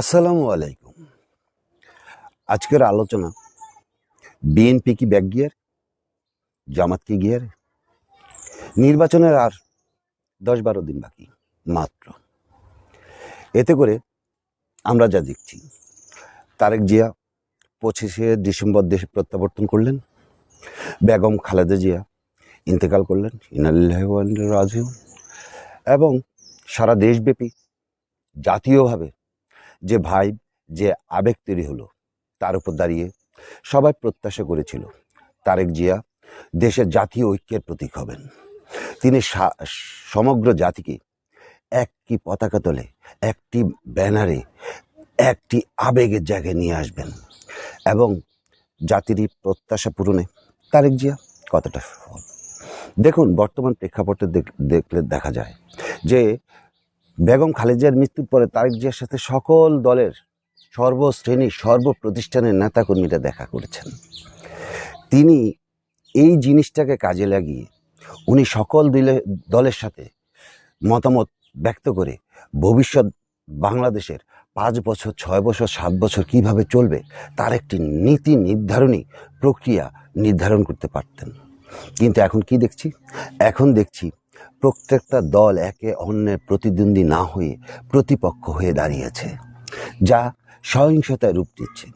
আসসালামু আলাইকুম। আজকের আলোচনা, বিএনপি কি ব্যাক গিয়ার, জামাত কি গিয়ার? নির্বাচনের আর 10-12 দিন বাকি মাত্র। এতে করে আমরা যা দেখছি, তারেক জিয়া 25শে ডিসেম্বর দেশে প্রত্যাবর্তন করলেন, বেগম খালেদা জিয়া ইন্তেকাল করলেন, ইন্নালিল্লাহি ওয়া ইন্না ইলাইহি রাজিউন, এবং সারা দেশব্যাপী জাতীয়ভাবে যে ভাইব, যে আবেগ তৈরি হলো, তার উপর দাঁড়িয়ে সবাই প্রত্যাশা করেছিল তারেক জিয়া দেশের জাতীয় ঐক্যের প্রতীক হবেন। তিনি সমগ্র জাতিকে একটি পতাকা তলে, একটি ব্যানারে, একটি আবেগের জায়গায় নিয়ে আসবেন এবং জাতিরই প্রত্যাশা পূরণে তারেক জিয়া কতটা সফল। দেখুন, বর্তমান প্রেক্ষাপটে দেখলে দেখা যায় যে বেগম খালেদা জিয়ার মৃত্যুর পরে তারেক জিয়ার সাথে সকল দলের সর্বশ্রেণী সর্বপ্রতিষ্ঠানের নেতাকর্মীরা দেখা করেছেন। তিনি এই জিনিসটাকে কাজে লাগিয়ে উনি সকল দলের সাথে মতামত ব্যক্ত করে ভবিষ্যৎ বাংলাদেশের 5 বছর, 6 বছর, 7 বছর কিভাবে চলবে তার একটি নীতি নির্ধারণী প্রক্রিয়া নির্ধারণ করতে পারতেন। কিন্তু এখন কি দেখছি? এখন দেখছি প্রত্যেকটা দল একে অন্যের প্রতিদ্বন্দ্বী না হয়ে প্রতিপক্ষ হয়ে দাঁড়িয়েছে, যা সহিংসতায় রূপ নিচ্ছে,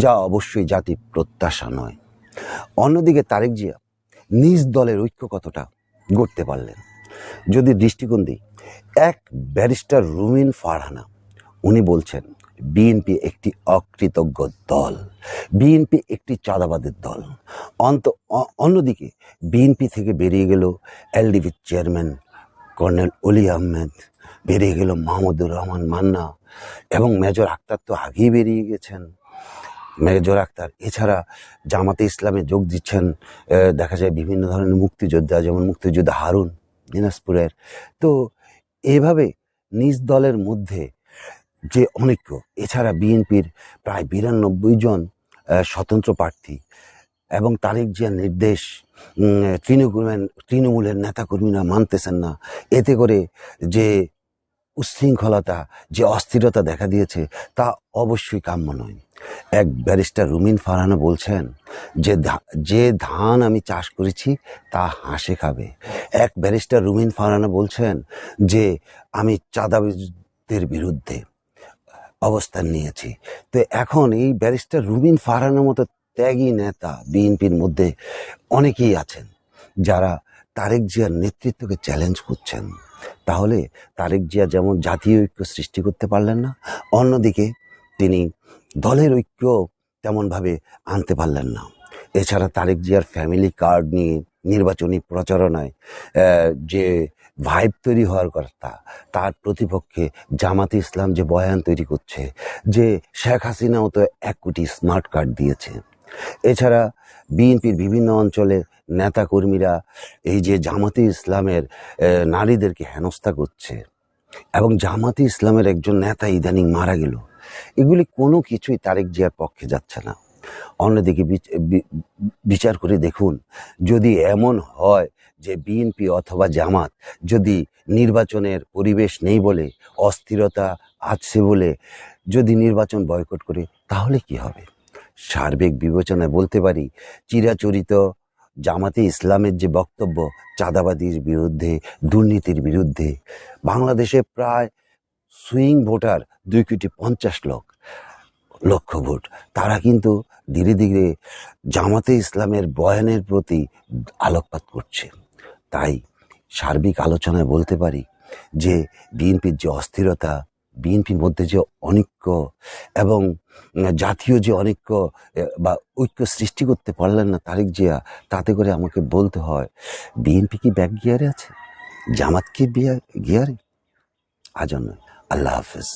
যা অবশ্যই জাতির প্রত্যাশা নয়। অন্যদিকে তারেক জিয়া নিজ দলের ঐক্য কতটা গড়তে পারলেন যদি দৃষ্টিকোণ দিই, এক ব্যারিস্টার রুমিন ফারহানা উনি বলছেন বিএনপি একটি অকৃতজ্ঞ দল, বিএনপি একটি চাঁদাবাদের দল। অন্যদিকে বিএনপি থেকে বেরিয়ে গেল এলডিপির চেয়ারম্যান কর্নেল অলি আহমেদ, বেরিয়ে গেল মাহমুদুর রহমান মান্না, এবং মেজর আক্তার তো আগেই বেরিয়ে গেছেন। মেজর আক্তার এছাড়া জামাতে ইসলামে যোগ দিচ্ছেন দেখা যায় বিভিন্ন ধরনের মুক্তিযোদ্ধা, যেমন মুক্তিযোদ্ধা হারুন দিনাজপুরের। তো এভাবে নিজ দলের মধ্যে যে অনৈক্য, এছাড়া বিএনপির প্রায় 92 জন স্বতন্ত্র প্রার্থী এবং তারেক জিয়ার নির্দেশ তৃণমূলের নেতাকর্মীরা মানতেছেন না, এতে করে যে উচ্ছৃঙ্খলতা, যে অস্থিরতা দেখা দিয়েছে তা অবশ্যই কাম্য নয়। এক ব্যারিস্টার রুমিন ফারহানা বলছেন যে ধান আমি চাষ করেছি তা হাঁসে খাবে। এক ব্যারিস্টার রুমিন ফারহানা বলছেন যে আমি চাঁদাবাজদের বিরুদ্ধে অবস্থান নিয়েছি। তো এখন এই ব্যারিস্টার রুমিন ফারহানার মতো ত্যাগী নেতা বিএনপির মধ্যে অনেকেই আছেন যারা তারেক জিয়ার নেতৃত্বকে চ্যালেঞ্জ করছেন। তাহলে তারেক জিয়া যেমন জাতীয় ঐক্য সৃষ্টি করতে পারলেন না, অন্যদিকে তিনি দলের ঐক্য তেমনভাবে আনতে পারলেন না। এছাড়া তারেক জিয়ার ফ্যামিলি কার্ড নিয়ে নির্বাচনী প্রচারণায় যে ভাইব তৈরি হওয়ার কথা, তার প্রতিপক্ষে জামাতে ইসলাম যে বয়ান তৈরি করছে যে শেখ হাসিনাও তো 1 কোটি স্মার্ট কার্ড দিয়েছে। এছাড়া বিএনপির বিভিন্ন অঞ্চলে নেতাকর্মীরা এই যে জামাতে ইসলামের নারীদেরকে হেনস্থা করছে এবং জামাতে ইসলামের একজন নেতা ইদানিং মারা গেল, এগুলি কোনো কিছুই তারেক জিয়ার পক্ষে যাচ্ছে না। অন্যদিকে বিচার করে দেখুন, যদি এমন হয় যে বিএনপি অথবা জামাত যদি নির্বাচনের পরিবেশ নেই বলে, অস্থিরতা আছে বলে যদি নির্বাচন বয়কট করে, তাহলে কি হবে? সার্বিক বিবেচনায় বলতে পারি চিরাচরিত জামাতে ইসলামের যে বক্তব্য চাঁদাবাদির বিরুদ্ধে, দুর্নীতির বিরুদ্ধে, বাংলাদেশে প্রায় সুইং ভোটার 2,50,00,000 ভোট, তারা কিন্তু ধীরে ধীরে জামাতে ইসলামের বয়ানের প্রতি আলোকপাত করছে। তাই সার্বিক আলোচনায় বলতে পারি যে বিএনপির যে অস্থিরতা, বিএনপির মধ্যে যে অনৈক্য এবং জাতীয় যে অনৈক্য বা ঐক্য সৃষ্টি করতে পারলেন না তারেক জিয়া, তাতে করে আমাকে বলতে হয় বিএনপি কি ব্যাক গিয়ারে আছে, জামাত কি গিয়ারে? আজ নয়। আল্লাহ হাফেজ।